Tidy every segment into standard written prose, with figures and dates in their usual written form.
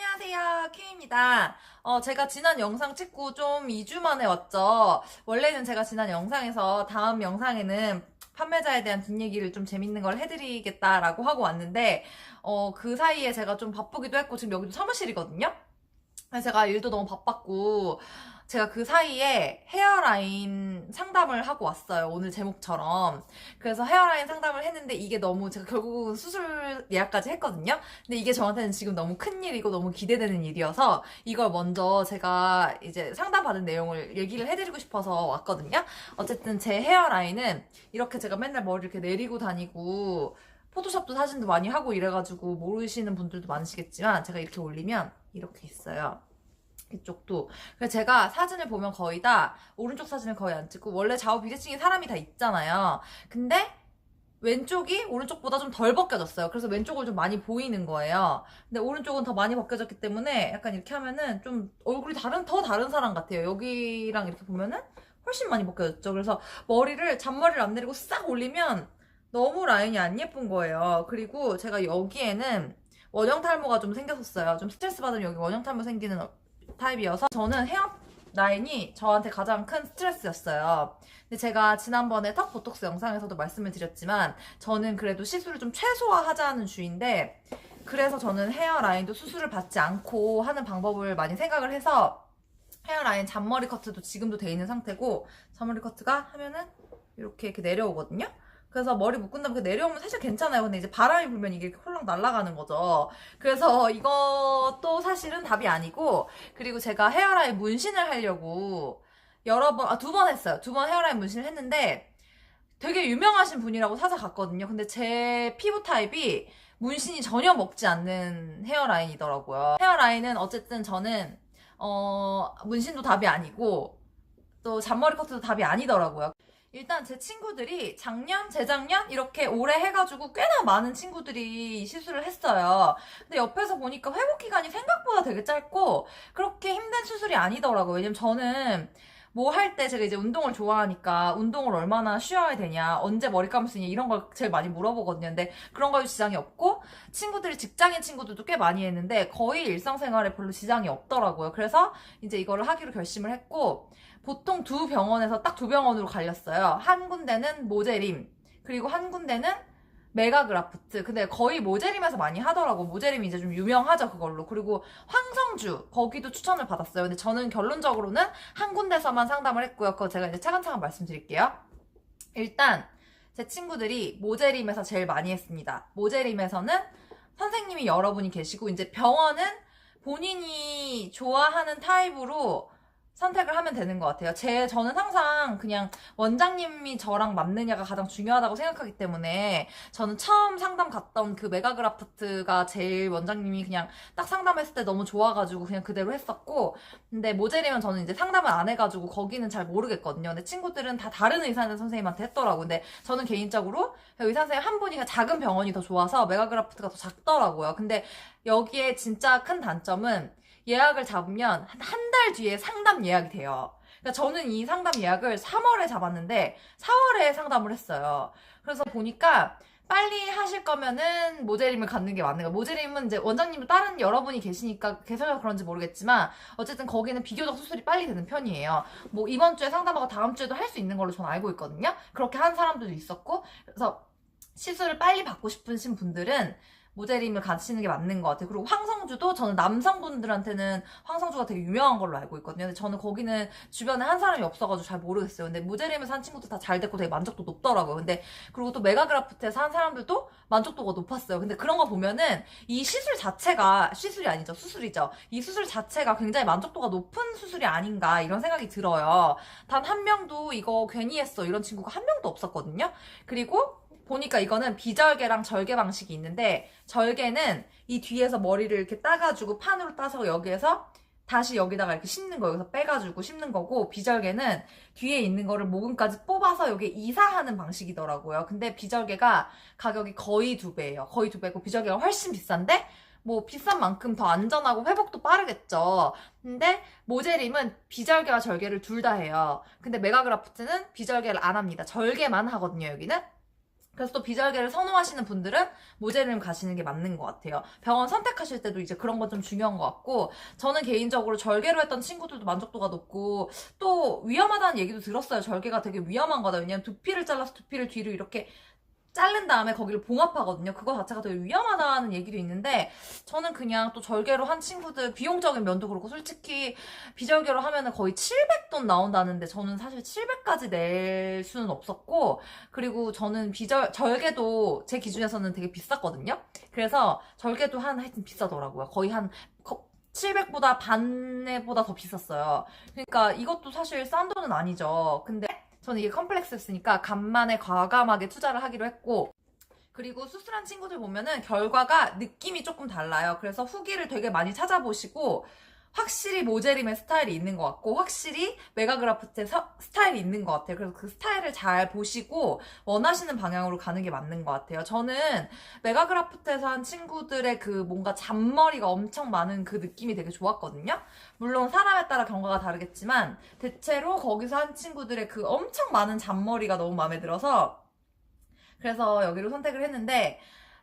안녕하세요, 큐입니다. 제가 지난 영상 찍고 좀 2주 만에 왔죠. 원래는 제가 지난 영상에서 다음 영상에는 판매자에 대한 뒷얘기를 좀 재밌는 걸 해드리겠다라고 하고 왔는데, 그 사이에 제가 좀 바쁘기도 했고, 지금 여기도 사무실이거든요? 그래서 제가 일도 너무 바빴고, 제가 그 사이에 헤어라인 상담을 하고 왔어요. 오늘 제목처럼. 그래서 헤어라인 상담을 했는데 이게 너무 제가 결국은 수술 예약까지 했거든요. 근데 이게 저한테는 지금 너무 큰 일이고 너무 기대되는 일이어서 이걸 먼저 제가 이제 상담받은 내용을 얘기를 해드리고 싶어서 왔거든요. 어쨌든 제 헤어라인은 이렇게 제가 맨날 머리 이렇게 내리고 다니고 포토샵도 사진도 많이 하고 이래가지고 모르시는 분들도 많으시겠지만 제가 이렇게 올리면 이렇게 있어요. 이쪽도. 그래서 제가 사진을 보면 거의 다 오른쪽 사진을 거의 안 찍고 원래 좌우 비대칭이 사람이 다 있잖아요. 근데 왼쪽이 오른쪽보다 좀 덜 벗겨졌어요. 그래서 왼쪽을 좀 많이 보이는 거예요. 근데 오른쪽은 더 많이 벗겨졌기 때문에 약간 이렇게 하면은 좀 얼굴이 더 다른 사람 같아요. 여기랑 이렇게 보면은 훨씬 많이 벗겨졌죠. 그래서 머리를 잔머리를 안 내리고 싹 올리면 너무 라인이 안 예쁜 거예요. 그리고 제가 여기에는 원형 탈모가 좀 생겼었어요. 좀 스트레스 받으면 여기 원형 탈모 생기는 타입이어서 저는 헤어 라인이 저한테 가장 큰 스트레스였어요. 근데 제가 지난번에 턱 보톡스 영상에서도 말씀을 드렸지만 저는 그래도 시술을 좀 최소화하자는 주의인데 그래서 저는 헤어라인도 수술을 받지 않고 하는 방법을 많이 생각을 해서 헤어라인 잔머리 커트도 지금도 돼 있는 상태고 잔머리 커트가 하면은 이렇게 내려오거든요. 그래서 머리 묶은 다음에 내려오면 사실 괜찮아요. 근데 이제 바람이 불면 이게 홀랑 날아가는 거죠. 그래서 이것도 사실은 답이 아니고, 그리고 제가 헤어라인 문신을 하려고 두 번 했어요. 두 번 헤어라인 문신을 했는데 되게 유명하신 분이라고 찾아갔거든요. 근데 제 피부 타입이 문신이 전혀 먹지 않는 헤어라인이더라고요. 헤어라인은 어쨌든 저는, 문신도 답이 아니고, 또 잔머리 커트도 답이 아니더라고요. 일단 제 친구들이 작년, 재작년 이렇게 오래 해가지고 꽤나 많은 친구들이 시술을 했어요. 근데 옆에서 보니까 회복 기간이 생각보다 되게 짧고 그렇게 힘든 수술이 아니더라고요. 왜냐면 저는 뭐 할 때 제가 이제 운동을 좋아하니까 운동을 얼마나 쉬어야 되냐, 언제 머리 감을 수 있냐 이런 걸 제일 많이 물어보거든요. 근데 그런 거에 지장이 없고 친구들이 직장인 친구들도 꽤 많이 했는데 거의 일상생활에 별로 지장이 없더라고요. 그래서 이제 이거를 하기로 결심을 했고 보통 두 병원에서 딱 두 병원으로 갈렸어요. 한 군데는 모제림, 그리고 한 군데는 메가그라프트. 근데 거의 모제림에서 많이 하더라고. 모제림이 이제 좀 유명하죠, 그걸로. 그리고 황성주, 거기도 추천을 받았어요. 근데 저는 결론적으로는 한 군데서만 상담을 했고요. 그거 제가 이제 차근차근 말씀드릴게요. 일단, 제 친구들이 모제림에서 제일 많이 했습니다. 모제림에서는 선생님이 여러분이 계시고, 이제 병원은 본인이 좋아하는 타입으로 선택을 하면 되는 것 같아요. 저는 항상 그냥 원장님이 저랑 맞느냐가 가장 중요하다고 생각하기 때문에 저는 처음 상담 갔던 그 메가그라프트가 제일 원장님이 그냥 딱 상담했을 때 너무 좋아가지고 그냥 그대로 했었고, 근데 모젤이면 저는 이제 상담을 안 해가지고 거기는 잘 모르겠거든요. 근데 친구들은 다 다른 의사 선생님한테 했더라고요. 근데 저는 개인적으로 의사 선생님 한 분이 작은 병원이 더 좋아서 메가그라프트가 더 작더라고요. 근데 여기에 진짜 큰 단점은 예약을 잡으면 한 달 뒤에 상담 예약이 돼요. 그러니까 저는 이 상담 예약을 3월에 잡았는데 4월에 상담을 했어요. 그래서 보니까 빨리 하실 거면은 모제림을 갖는 게 맞는 거예요. 모제림은 이제 원장님도 다른 여러분이 계시니까 계셔서 그런지 모르겠지만 어쨌든 거기는 비교적 수술이 빨리 되는 편이에요. 뭐 이번 주에 상담하고 다음 주에도 할 수 있는 걸로 저는 알고 있거든요. 그렇게 한 사람들도 있었고, 그래서 시술을 빨리 받고 싶으신 분들은 모제림을 가시는 게 맞는 것 같아요. 그리고 황성주도 저는 남성분들한테는 황성주가 되게 유명한 걸로 알고 있거든요. 근데 저는 거기는 주변에 한 사람이 없어가지고 잘 모르겠어요. 근데 모제림에서 한 친구들 다 잘 됐고 되게 만족도 높더라고요. 근데 그리고 또 메가그라프트에서 한 사람들도 만족도가 높았어요. 근데 그런 거 보면은 이 시술 자체가 시술이 아니죠. 수술이죠. 이 수술 자체가 굉장히 만족도가 높은 수술이 아닌가 이런 생각이 들어요. 단 한 명도 이거 괜히 했어 이런 친구가 한 명도 없었거든요. 그리고 보니까 이거는 비절개랑 절개 방식이 있는데 절개는 이 뒤에서 머리를 이렇게 따가지고 판으로 따서 여기에서 다시 여기다가 이렇게 심는 거예요. 여기서 빼가지고 심는 거고, 비절개는 뒤에 있는 거를 모근까지 뽑아서 여기에 이사하는 방식이더라고요. 근데 비절개가 가격이 거의 2배예요. 거의 2배고 비절개가 훨씬 비싼데 뭐 비싼 만큼 더 안전하고 회복도 빠르겠죠. 근데 모제림은 비절개와 절개를 둘 다 해요. 근데 메가그라프트는 비절개를 안 합니다. 절개만 하거든요, 여기는. 그래서 또 비절개를 선호하시는 분들은 모제림 가시는 게 맞는 것 같아요. 병원 선택하실 때도 이제 그런 건 좀 중요한 것 같고, 저는 개인적으로 절개로 했던 친구들도 만족도가 높고, 또 위험하다는 얘기도 들었어요. 절개가 되게 위험한 거다. 왜냐면 두피를 잘라서 두피를 뒤로 이렇게 자른 다음에 거기를 봉합하거든요. 그거 자체가 되게 위험하다는 얘기도 있는데, 저는 그냥 또 절개로 한 친구들 비용적인 면도 그렇고, 솔직히 비절개로 하면은 거의 700돈 나온다는데, 저는 사실 700까지 낼 수는 없었고, 그리고 저는 절개도 제 기준에서는 되게 비쌌거든요. 그래서 절개도 하여튼 비싸더라고요. 거의 한 700보다 반에보다 더 비쌌어요. 그러니까 이것도 사실 싼 돈은 아니죠. 근데 저는 이게 컴플렉스였으니까 간만에 과감하게 투자를 하기로 했고, 그리고 수술한 친구들 보면은 결과가 느낌이 조금 달라요. 그래서 후기를 되게 많이 찾아보시고, 확실히 모제림의 스타일이 있는 것 같고, 확실히 메가그라프트의 스타일이 있는 것 같아요. 그래서 그 스타일을 잘 보시고 원하시는 방향으로 가는 게 맞는 것 같아요. 저는 메가그라프트에서 한 친구들의 그 뭔가 잔머리가 엄청 많은 그 느낌이 되게 좋았거든요. 물론 사람에 따라 경과가 다르겠지만 대체로 거기서 한 친구들의 그 엄청 많은 잔머리가 너무 마음에 들어서, 그래서 여기로 선택을 했는데,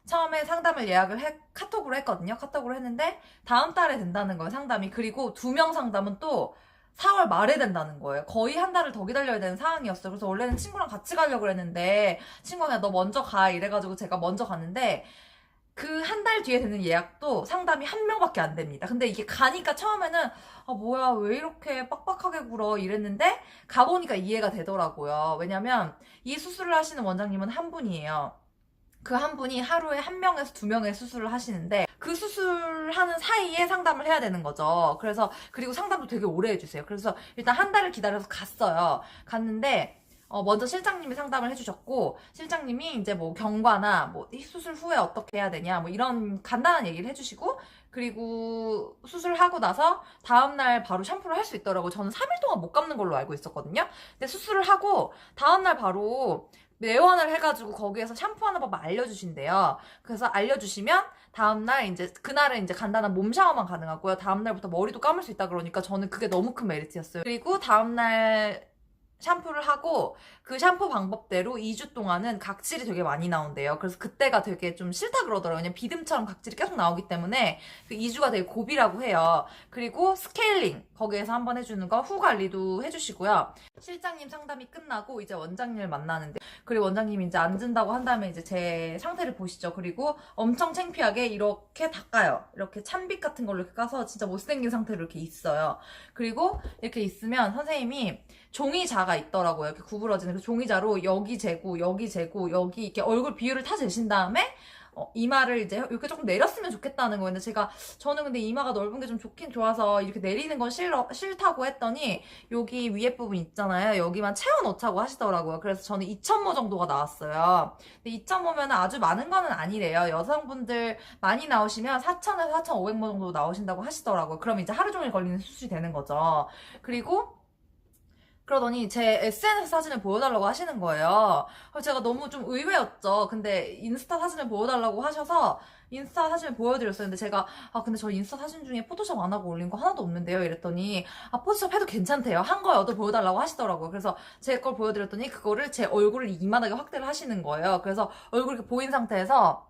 처음에 상담을 카톡으로 했거든요. 카톡으로 했는데 다음 달에 된다는 거예요, 상담이. 그리고 2명 상담은 또 4월 말에 된다는 거예요. 거의 한 달을 더 기다려야 되는 상황이었어요. 그래서 원래는 친구랑 같이 가려고 했는데, 친구가 그냥 너 먼저 가 이래가지고 제가 먼저 갔는데, 그 한 달 뒤에 되는 예약도 상담이 1명밖에 안 됩니다. 근데 이게 가니까 처음에는 아 뭐야 왜 이렇게 빡빡하게 굴어 이랬는데, 가보니까 이해가 되더라고요. 왜냐면 이 수술을 하시는 원장님은 한 분이에요. 그 한 분이 하루에 1명에서 2명의 수술을 하시는데, 그 수술하는 사이에 상담을 해야 되는 거죠. 그리고 상담도 되게 오래 해주세요. 그래서 일단 한 달을 기다려서 갔어요. 갔는데, 먼저 실장님이 상담을 해주셨고, 실장님이 이제 뭐 경과나 뭐 수술 후에 어떻게 해야 되냐, 뭐 이런 간단한 얘기를 해주시고, 그리고 수술하고 나서 다음날 바로 샴푸를 할 수 있더라고요. 저는 3일 동안 못 감는 걸로 알고 있었거든요. 근데 수술을 하고 다음날 바로 내원을 해가지고 거기에서 샴푸하는 법을 알려주신대요. 그래서 알려주시면 다음날 이제 그날은 이제 간단한 몸 샤워만 가능하고요. 다음날부터 머리도 감을 수 있다 그러니까 저는 그게 너무 큰 메리트였어요. 그리고 다음날 샴푸를 하고 그 샴푸 방법대로 2주 동안은 각질이 되게 많이 나온대요. 그래서 그때가 되게 좀 싫다 그러더라고요. 왜냐면 비듬처럼 각질이 계속 나오기 때문에 그 2주가 되게 고비라고 해요. 그리고 스케일링 거기에서 한번 해주는 거 후 관리도 해주시고요. 실장님 상담이 끝나고 이제 원장님을 만나는데, 그리고 원장님이 이제 앉은다고 한 다음에 이제 제 상태를 보시죠. 그리고 엄청 창피하게 이렇게 닦아요. 이렇게 찬빛 같은 걸로 이렇게 까서 진짜 못생긴 상태로 이렇게 있어요. 그리고 이렇게 있으면 선생님이 종이자가 있더라고요. 이렇게 구부러지는 그 종이자로 여기 재고, 여기 재고, 여기 이렇게 얼굴 비율을 다 재신 다음에 이마를 이제 이렇게 조금 내렸으면 좋겠다는 거였는데, 저는 근데 이마가 넓은 게 좀 좋긴 좋아서 이렇게 내리는 건 싫다고 했더니, 여기 위에 부분 있잖아요. 여기만 채워넣자고 하시더라고요. 그래서 저는 2,000모 정도가 나왔어요. 근데 2,000모면 아주 많은 거는 아니래요. 여성분들 많이 나오시면 4,000에서 4,500모 정도 나오신다고 하시더라고요. 그럼 이제 하루 종일 걸리는 수술이 되는 거죠. 그러더니 제 SNS 사진을 보여달라고 하시는 거예요. 제가 너무 좀 의외였죠. 근데 인스타 사진을 보여달라고 하셔서 인스타 사진을 보여드렸어요. 근데 제가 근데 저 인스타 사진 중에 포토샵 안 하고 올린 거 하나도 없는데요 이랬더니 포토샵 해도 괜찮대요. 한 거여도 보여달라고 하시더라고요. 그래서 제 걸 보여드렸더니 그거를 제 얼굴을 이만하게 확대를 하시는 거예요. 그래서 얼굴이 이렇게 보인 상태에서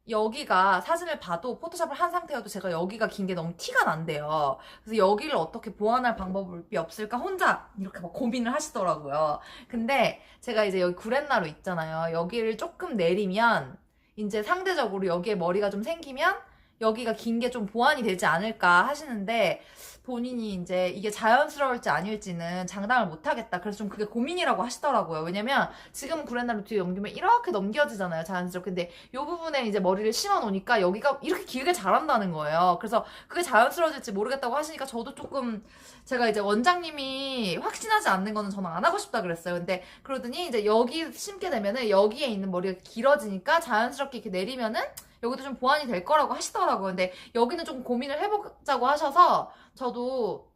여기가 사진을 봐도 포토샵을 한 상태여도 제가 여기가 긴 게 너무 티가 난대요. 그래서 여기를 어떻게 보완할 방법이 없을까 혼자 이렇게 막 고민을 하시더라고요. 근데 제가 이제 여기 구렛나루 있잖아요. 여기를 조금 내리면 이제 상대적으로 여기에 머리가 좀 생기면 여기가 긴 게 좀 보완이 되지 않을까 하시는데, 본인이 이제 이게 자연스러울지 아닐지는 장담을 못 하겠다. 그래서 좀 그게 고민이라고 하시더라고요. 왜냐면 지금 구렛나루 뒤에 넘기면 이렇게 넘겨지잖아요, 자연스럽게. 근데 이 부분에 이제 머리를 심어 놓으니까 여기가 이렇게 길게 자란다는 거예요. 그래서 그게 자연스러워질지 모르겠다고 하시니까 저도 조금, 제가 이제 원장님이 확신하지 않는 거는 저는 안 하고 싶다 그랬어요. 근데 그러더니 이제 여기 심게 되면은 여기에 있는 머리가 길어지니까 자연스럽게 이렇게 내리면은 여기도 좀 보완이 될 거라고 하시더라고요. 근데 여기는 조금 고민을 해보자고 하셔서 저도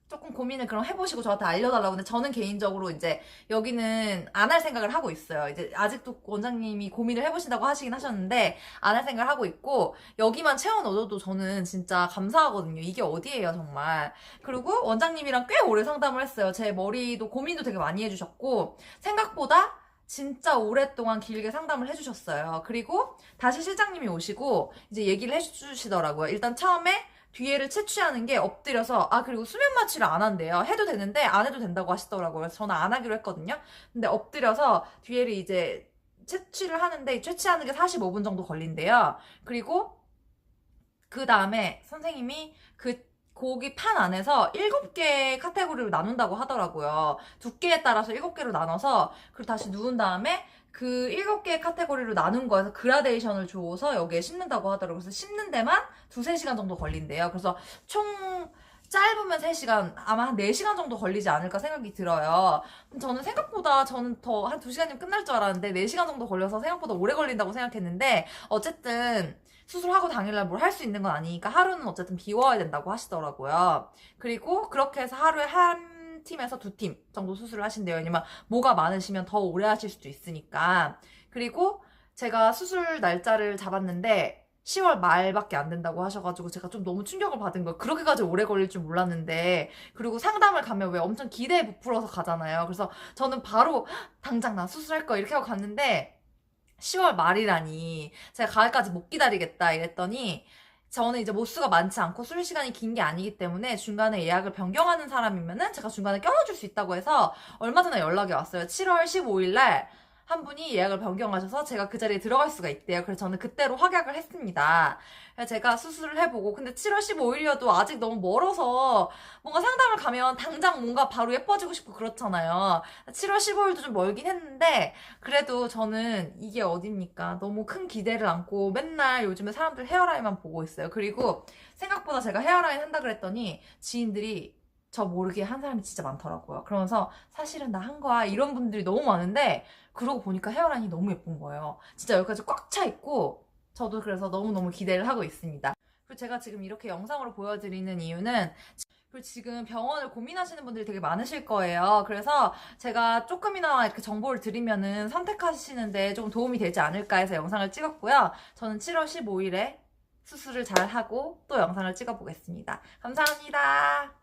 조금 고민을 그럼 해보시고 저한테 알려달라고. 근데 저는 개인적으로 이제 여기는 안 할 생각을 하고 있어요. 이제 아직도 원장님이 고민을 해보신다고 하시긴 하셨는데 안 할 생각을 하고 있고, 여기만 채워 넣어도 저는 진짜 감사하거든요. 이게 어디예요 정말. 그리고 원장님이랑 꽤 오래 상담을 했어요. 제 머리도 고민도 되게 많이 해주셨고, 생각보다 진짜 오랫동안 길게 상담을 해주셨어요. 그리고 다시 실장님이 오시고 이제 얘기를 해주시더라고요. 일단 처음에 뒤에를 채취하는 게 엎드려서, 그리고 수면 마취를 안 한대요. 해도 되는데 안 해도 된다고 하시더라고요. 그래서 저는 안 하기로 했거든요. 근데 엎드려서 뒤에를 이제 채취를 하는데, 채취하는 게 45분 정도 걸린대요. 그리고 그 다음에 선생님이 그 고기 판 안에서 7개 카테고리로 나눈다고 하더라고요. 두께에 따라서 7개로 나눠서, 그리고 다시 누운 다음에 그 7개의 카테고리로 나눈 거에서 그라데이션을 줘서 여기에 심는다고 하더라고요. 그래서 심는 데만 2-3시간 정도 걸린대요. 그래서 총 짧으면 3시간, 아마 한 4시간 정도 걸리지 않을까 생각이 들어요. 저는 생각보다, 저는 더 한 2시간이면 끝날 줄 알았는데 4시간 정도 걸려서 생각보다 오래 걸린다고 생각했는데, 어쨌든 수술하고 당일날 뭘 할 수 있는 건 아니니까 하루는 어쨌든 비워야 된다고 하시더라고요. 그리고 그렇게 해서 하루에 한 팀에서 2팀 정도 수술을 하신대요. 왜냐면 뭐가 많으시면 더 오래 하실 수도 있으니까. 그리고 제가 수술 날짜를 잡았는데 10월 말밖에 안 된다고 하셔가지고 제가 좀 너무 충격을 받은 거예요. 그렇게까지 오래 걸릴 줄 몰랐는데. 그리고 상담을 가면 왜 엄청 기대에 부풀어서 가잖아요. 그래서 저는 바로 당장 나 수술할 거야 이렇게 하고 갔는데 10월 말이라니, 제가 가을까지 못 기다리겠다 이랬더니, 저는 이제 모수가 많지 않고 술 시간이 긴 게 아니기 때문에 중간에 예약을 변경하는 사람이면은 제가 중간에 껴넣어줄 수 있다고 해서 얼마 전에 연락이 왔어요. 7월 15일 날 한 분이 예약을 변경하셔서 제가 그 자리에 들어갈 수가 있대요. 그래서 저는 그때로 확약을 했습니다. 그래서 제가 수술을 해보고, 근데 7월 15일이어도 아직 너무 멀어서 뭔가 상담을 가면 당장 뭔가 바로 예뻐지고 싶고 그렇잖아요. 7월 15일도 좀 멀긴 했는데, 그래도 저는 이게 어딥니까? 너무 큰 기대를 안고 맨날 요즘에 사람들 헤어라인만 보고 있어요. 그리고 생각보다 제가 헤어라인 한다 그랬더니 지인들이 저 모르게 한 사람이 진짜 많더라고요. 그러면서 사실은 나 한 거야 이런 분들이 너무 많은데, 그러고 보니까 헤어라인이 너무 예쁜 거예요. 진짜 여기까지 꽉 차 있고, 저도 그래서 너무너무 기대를 하고 있습니다. 그리고 제가 지금 이렇게 영상으로 보여드리는 이유는, 그리고 지금 병원을 고민하시는 분들이 되게 많으실 거예요. 그래서 제가 조금이나마 이렇게 정보를 드리면은 선택하시는데 좀 도움이 되지 않을까 해서 영상을 찍었고요. 저는 7월 15일에 수술을 잘 하고 또 영상을 찍어 보겠습니다. 감사합니다.